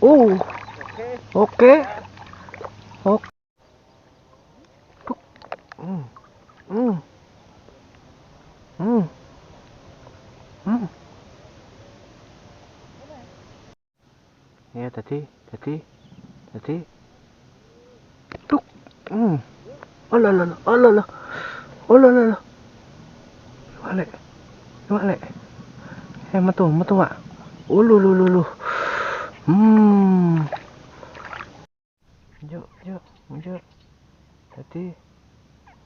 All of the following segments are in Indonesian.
Oke. Oke. Ya tadi tuk. Oh lah lah, oh lah lah, oh lah lah. Balik. Metu mak. Lu. Menjuk. Tadi.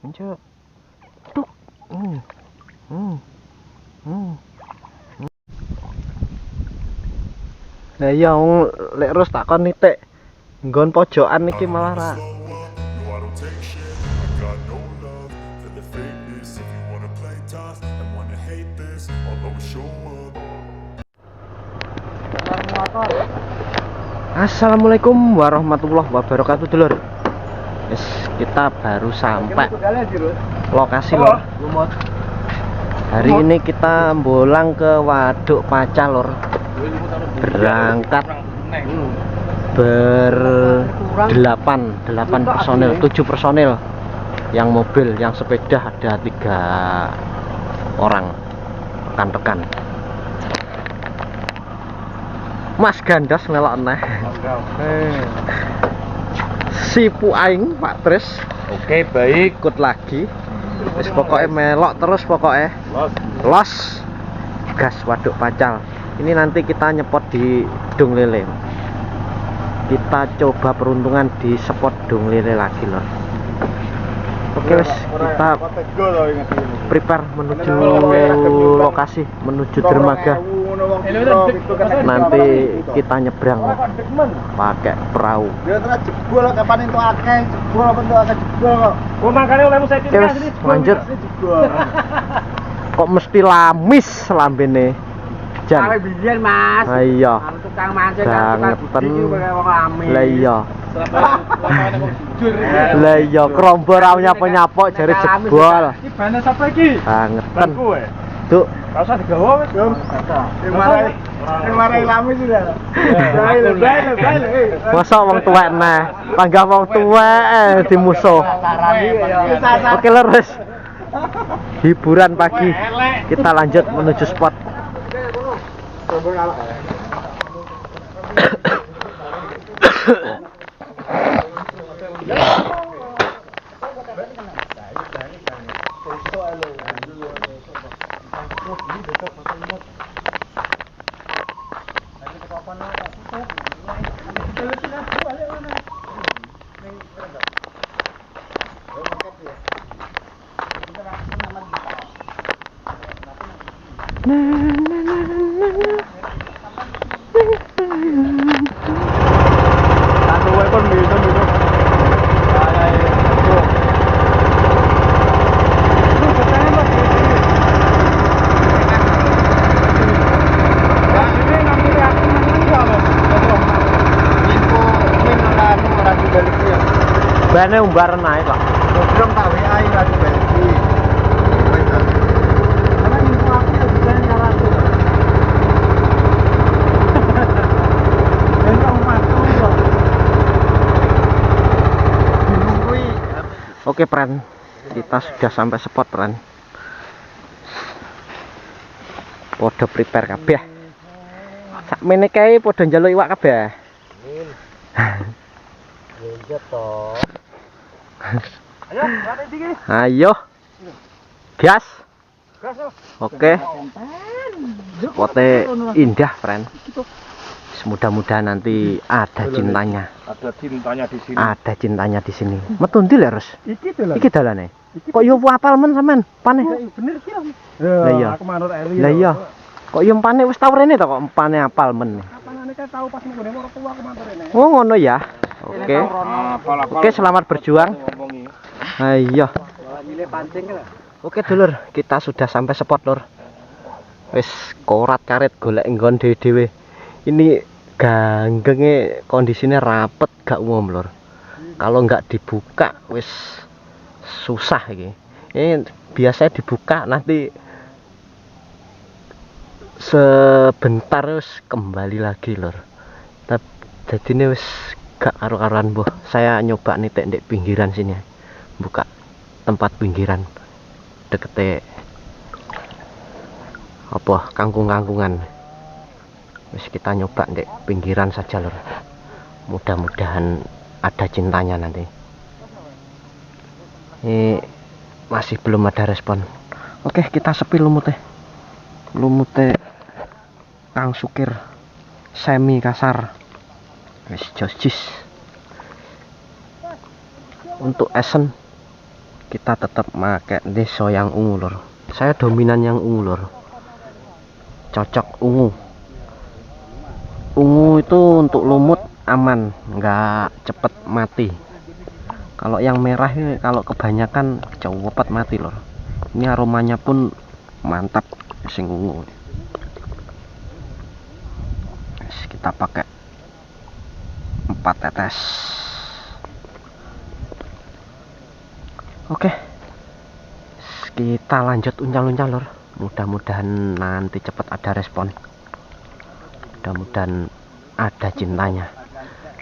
Menjuk. Tuk. Nah iya lek terus takon nitik nggon pojokan iki malah ra. Assalamualaikum warahmatullahi wabarakatuh dulur. Yes, kita baru sampai lokasi lor. Hari ini kita bolang ke Waduk Pacal lor. Berangkat berdelapan personil, 7 personil. Yang mobil, yang sepeda ada 3 orang rekan-rekan. Mas Gandas melok neh. Sipu aing Pak Tris. Oke, baik. Ikut lagi. Wis pokoknya melok terus pokoknya. Los. Gas Waduk Pacal. Ini nanti kita nyepot di Dung Lele. Kita coba peruntungan di spot Dung Lele lagi loh. Oke wis, kita prepare menuju lokasi, menuju dermaga. Nanti kita nyebrang pakai perahu. Oke, lanjut. Kok mesti lamis lambene jan. Mas. Iya. Tukang mancing Bangetan. Lah iya. Lah Lah iya krombo ra nyapa-nyapa jare jebol. Iki bane sapa iki? Bangetan. Kowe. Duk. Ora usah digawa wis. Sing marai lamis sudah. Masa wong tuwek neh, panggah wong tuwek dimusuh. Oke leres. Hiburan pagi. Kita lanjut menuju spot. Bane umbaran ae kok. Belum tak WA lagi Belgi. Karena info aku ya bukan cara aku. Oke, Pran. Kita sudah sampai spot, Pran. Podo prepare kabeh. Sakmene kae podo njaluk iwak kabeh. Ayo. Gas. Oke. Spotnya indah, friend. Mudah-mudahan nanti ada cintanya. Ada cintanya di sini. Ada cintanya di sini. Metu ndi lho, Res? Iki Iki dalane. Kok yo apal men sampean? Pane. bener iki lho. Lah iya. Aku manut Eli. Lah iya. Kok yo pane wis tau rene to kok pane apal men. Kapanane kae tau pas nggone orang tua aku manut rene. Oh ngono ya. Oke. Oke, selamat berjuang. Ayo. Milih pancing lho. Oke dulur, kita sudah sampai spot lur. Wis korat karet golek nggon dhewe-dhewe. Ini ganggenge kondisinya rapet gak umum lur. Kalau nggak dibuka wis susah iki. Ini biasanya dibuka nanti sebentar terus kembali lagi lur. Jadi ini wis gak karu-karuan boh. Saya nyoba nitik di pinggiran sini, buka tempat pinggiran dekete apa kangkung-kangkungan. Wis kita nyoba di pinggiran saja lor. Mudah-mudahan ada cintanya nanti. Ini masih belum ada respon. Oke, kita sepi lumute Kang Sukir semi kasar. Wis jis. Untuk esen kita tetap pakai deso yang ungu lor. Saya dominan yang ungu lor. Cocok ungu. Ungu itu untuk lumut aman, nggak cepet mati. Kalau yang merah ini kalau kebanyakan cepet mati lor. Ini aromanya pun mantap sing ungu. Kita pakai 4 tetes. Oke, kita lanjut uncal-uncal lor. Mudah-mudahan nanti cepat ada respon. Mudah-mudahan ada cintanya.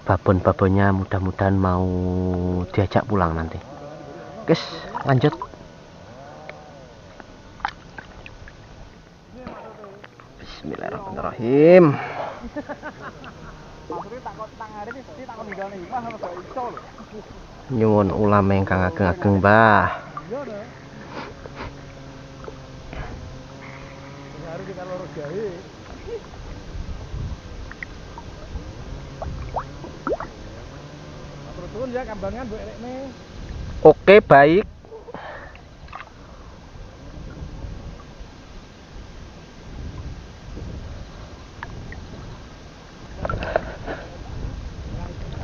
Babon-babonnya mudah-mudahan mau diajak pulang nanti. Guys, lanjut. Bismillahirrahmanirrahim. Nyuwun ulama ingkang ageng-ageng, Mbah. Oke, baik.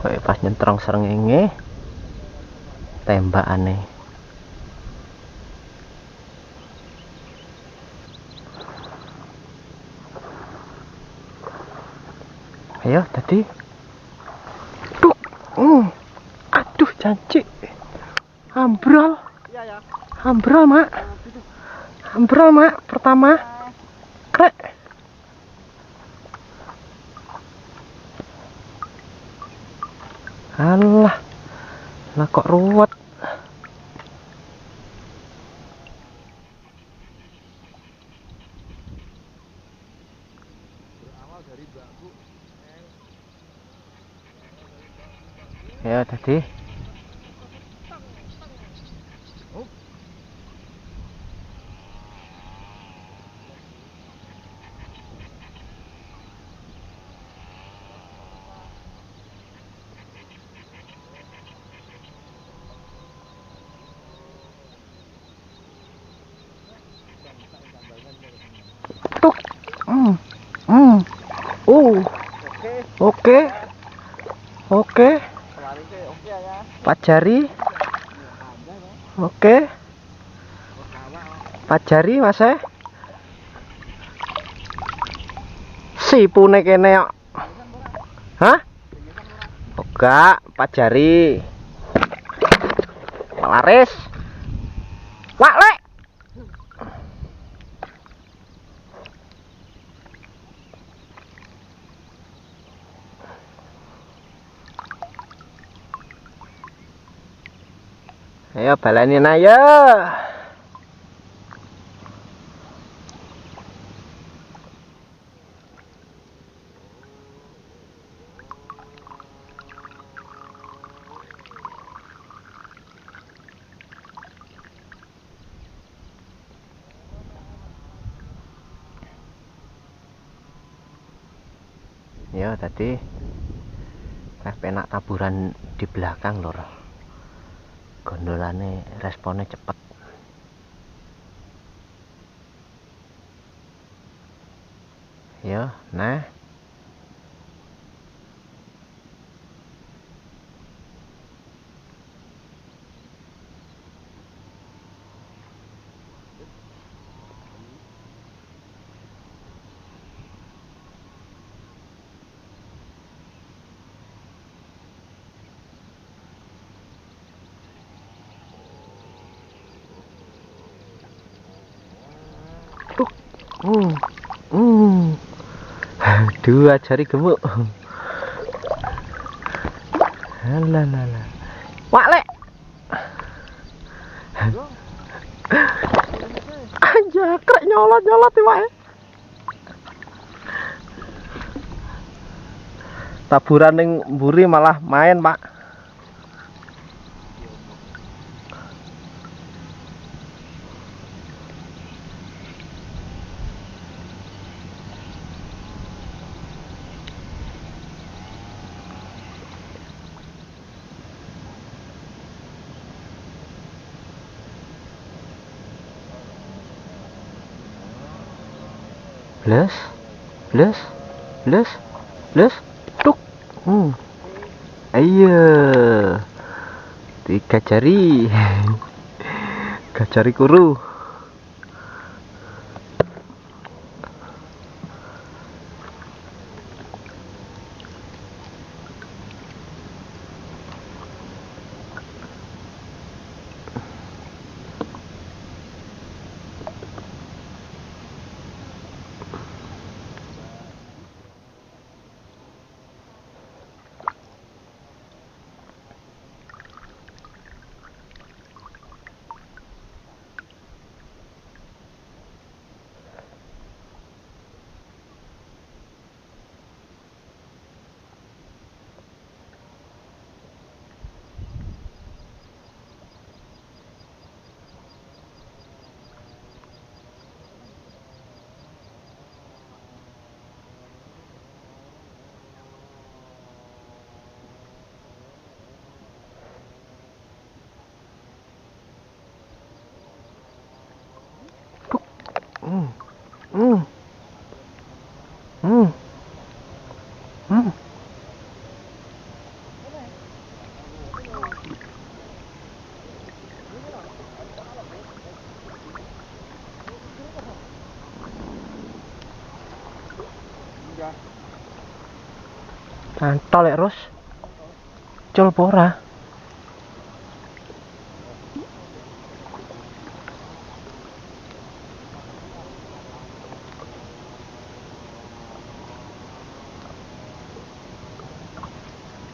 Kayak pas nyentrong srengenge tembakane. Ayo tadi. Aduh janji. Ambrol. Iya ya. Ambrol, Mak. Ambrol, Mak. Pertama. Krek. Alah. Lah kok ruwet. Ya tadi. Oke. Oke. Pajari. Oke. Pajari Mas sipune kene kok. Hah? Enggak, pajari. Laris. Wak lek. Ayo balanin ayo. Ya tadi penak taburan di belakang lor. Gondolane responnya cepet. Ya, nah. Dua jari gemuk. Halalala. Wak lek. Jakrek nyolot-nyolot wae. Taburan ning mburi malah main, Pak. Plus, plus, plus, plus, tuk. Ayo, 3 jari, 3 jari kuru. Antol lek Ros. Col pora.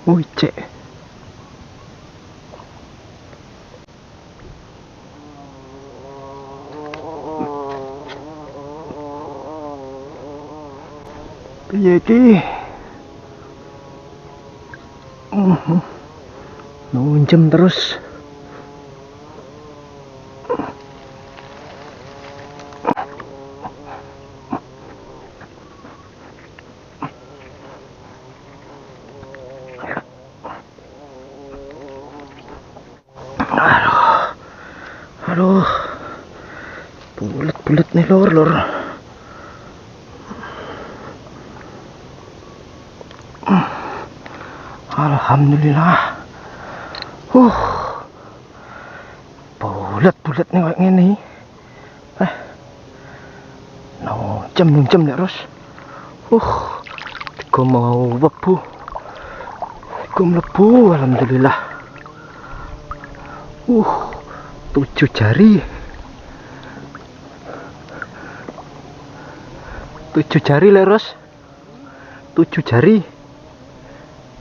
Wih, cek. Piye iki? Nunjem terus. Aduh, bulet-bulet nih lor. Alhamdulillah. Bulet-bulet nih kayak gini. Nunjem terus. Tiga mau webu. Tiga mlebu, alhamdulillah. 7 jari. 7 jari leros. 7 jari.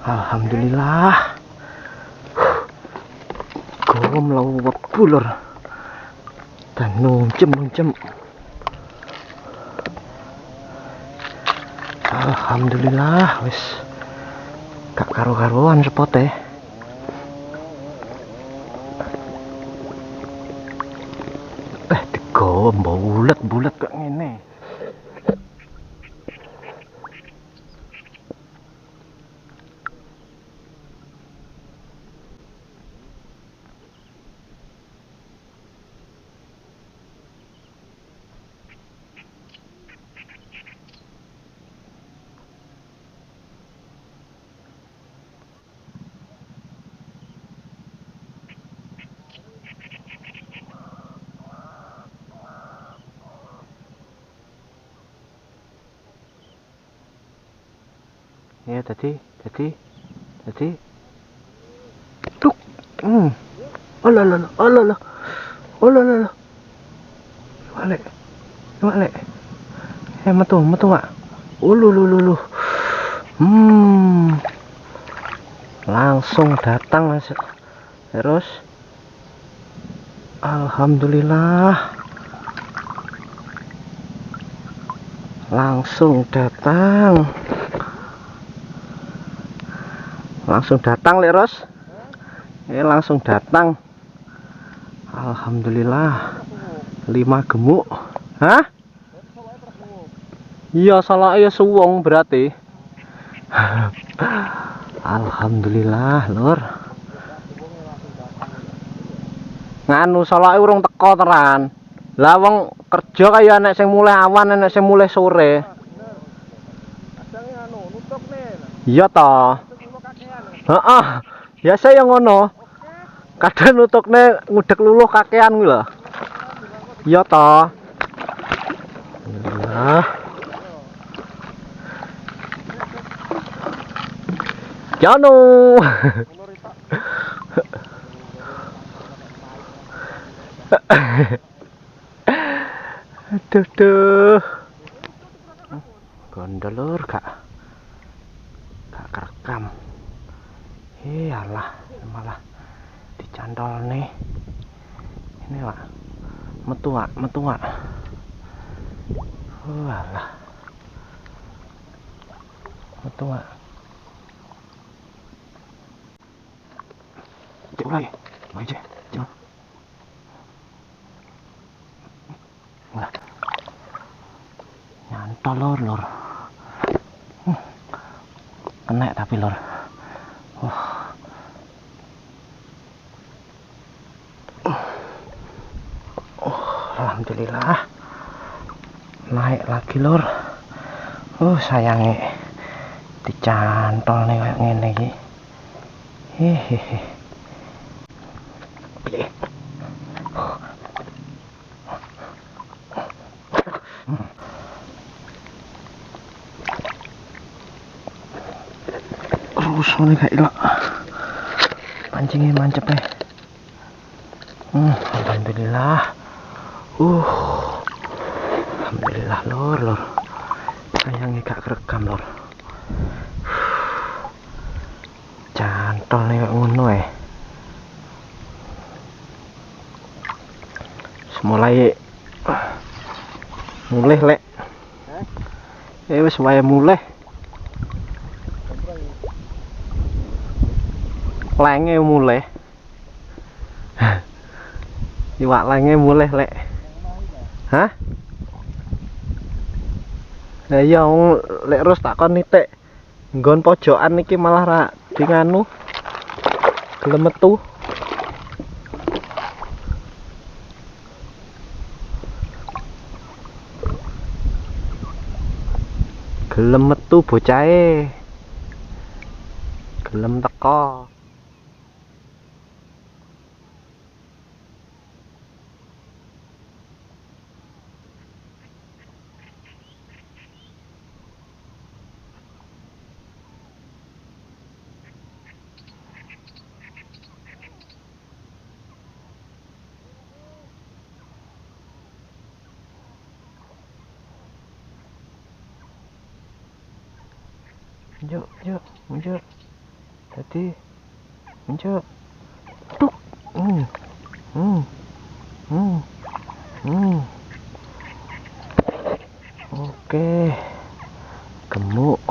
Alhamdulillah. Gom lawak pulur. Dan nunjem. Alhamdulillah wis gak karo-karuan sepote. Digom bulet kok ngene. Ya tadi tuk. Alah. Wale. Metu Mak. Ulu. langsung datang Mas. Terus alhamdulillah langsung datang Lek Ros. Langsung datang. Alhamdulillah 5 gemuk. Hah? Iya, salah ya suwung berarti. Alhamdulillah, Lur. Nganu salah urung teko teran. Lah wong kerja kaya nek sing mulai awan, nek sing mulai sore. Iya toh. Heeh. Biasa yang ngono. Kadang nutukne ngudek luluh kakean kuwi lho. Iya toh. Alhamdulillah. Jano. Aduh. Gondolur gak kerekam. Iyalah, malah dicantol nih. Ini Pak. Metu Pak. Walah. Metu Pak. Cek lagi. Mau cek. Wah. Nyantol lor. Kena tapi lor. Alhamdulillah naik lagi lor. Sayangnya dicantol nih kayak ngene iki. Hehehe. Rusone gak ilok. Pancingnya mancep ya. Alhamdulillah. Alhamdulillah lor. Sayangnya gak kerekam lor. Cantol nih kok ngono ya. Mulai lek. Wis wae mulai. Lenge mulai. Iwak lenge mulai lek. Hah? Lah iya lek Ros takon nitik nggon pojokan iki malah ra di nganu gelem metu. Gelem metu bocahe. Gelem teko. Munjuk. Tadi munjuk. Tuk. Oke. Gemuk.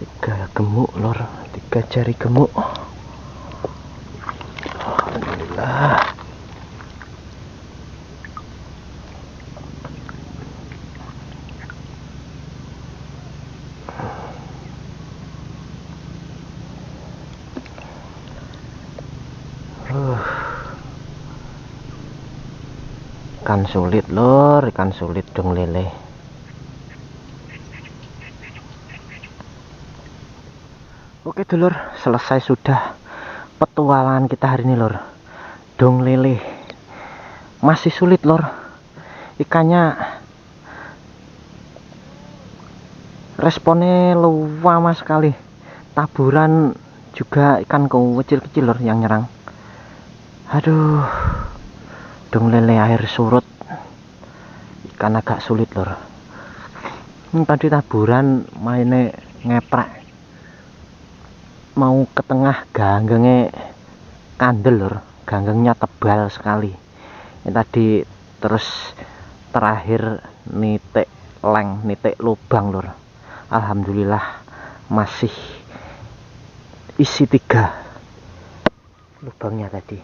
Tiga gemuk lor, 3 jari gemuk. Alhamdulillah. Ikan sulit lor, ikan sulit dong lele. Oke dulur, selesai sudah petualangan kita hari ini lor. Dong lele masih sulit lor, ikannya responnya lama sekali. Taburan juga ikan kecil-kecil lor yang nyerang. Aduh, dong lele air surut, ikan agak sulit lor. Tadi taburan mainnya ngeprek. Mau ke tengah ganggengnya kandel lur, ganggengnya tebal sekali. Ini tadi terus terakhir nitik leng, nitik lubang lur. Alhamdulillah masih isi 3 lubangnya tadi.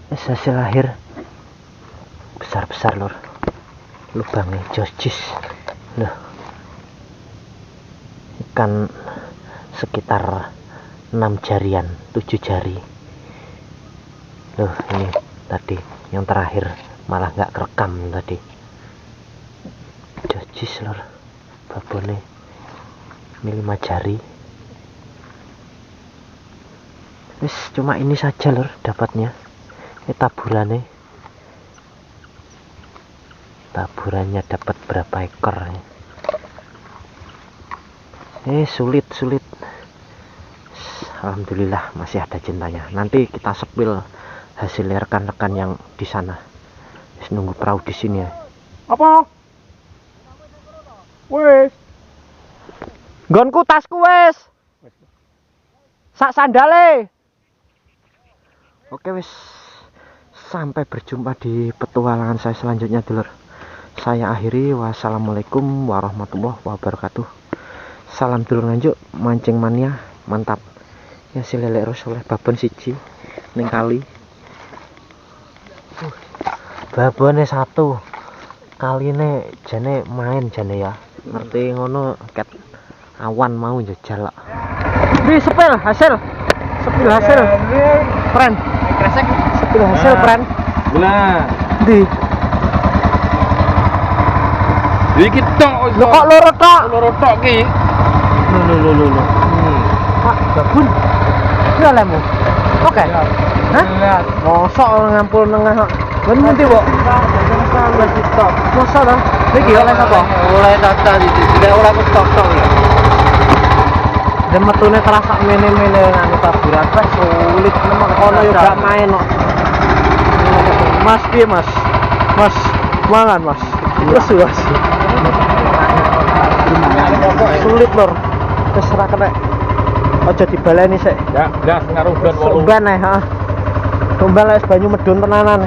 Hasil akhir besar-besar lur, lubangnya jojis loh, ikan sekitar 6 jarian, 7 jari loh. Ini tadi yang terakhir malah nggak kerekam tadi, jojis lur, babone ini 5 jari. Wis cuma ini saja lur dapatnya. Ini taburannya dapat berapa ekor ya? Sulit. Alhamdulillah masih ada cintanya. Nanti kita sepil hasil rekan-rekan yang di sana. Nunggu perahu di sini ya. Apa? Wes. Nggonku tasku wes. Sak sandale. Oke wes. Sampai berjumpa di petualangan saya selanjutnya dulur. Saya akhiri, wassalamualaikum warahmatullahi wabarakatuh. Salam dulur nganjuk, mancing mania, mantap. Ya si lelek oleh babon siji ning kali. Babone 1. Kaline jane main jane ya. Ngerti ngono ket awan mau njajal. Di sepil hasil. Pren. Kresek. Sepil hasil pren. Nah, Di. iki tok. Lho kok loro tok? Loro tok ki. Lho. Pak babon. Ya lemu. Oke. Hah? Mosok ngampul nengah kok. Ben ngendi, Mbok? Wis stop. Mosok ta? Iki oleh sapa? Oleh tata iki. Tidak ora kok tok-tok ya. Dan metune terasa mene-mene anu taburan pas sulit memang kono yo gak main kok. Mas piye, Mas? Mas, mangan, Mas. Wes wes. Sulit lur. Wis ora kena. Aja dibaleni sik. Ya, ngaruh dan 8. Umban ae, heeh. Umban wis banyu medun tenanan.